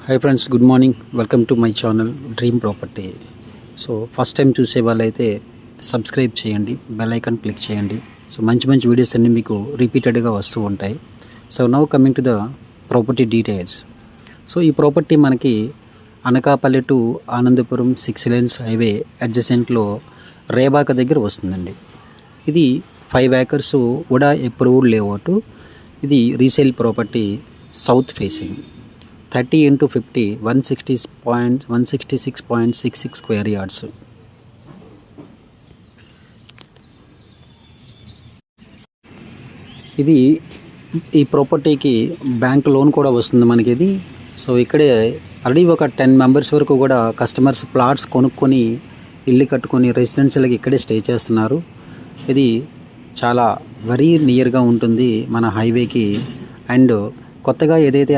Hi friends, good morning. Welcome to my channel dream property. So first time చూసే వాళ్ళైతే subscribe చేయండి, bell icon click చేయండి. So మంచి మంచి వీడియోస్ అన్నీ మీకు రిపీటెడ్గా వస్తూ ఉంటాయి. So now coming to the property details. So ఈ ప్రాపర్టీ మనకి Anakapalli to Anandapuram 6 lanes highway అడ్జసెంట్లో రేబాక దగ్గర వస్తుందండి. ఇది 5 acres ఉడా అప్రూవ్డ్ లేఅవుట్. ఇది resale property, south facing, 30x50, 166.66 square yards. ఇది ఈ ప్రాపర్టీకి బ్యాంక్ లోన్ కూడా వస్తుంది మనకి ఇది. సో ఇక్కడే ఆల్రెడీ ఒక 10 members వరకు కూడా కస్టమర్స్ ప్లాట్స్ కొనుక్కొని ఇల్లు కట్టుకొని రెసిడెన్షియల్కి ఇక్కడే స్టే చేస్తున్నారు. ఇది చాలా వెరీ నియర్గా ఉంటుంది మన హైవేకి. అండ్ కొత్తగా ఏదైతే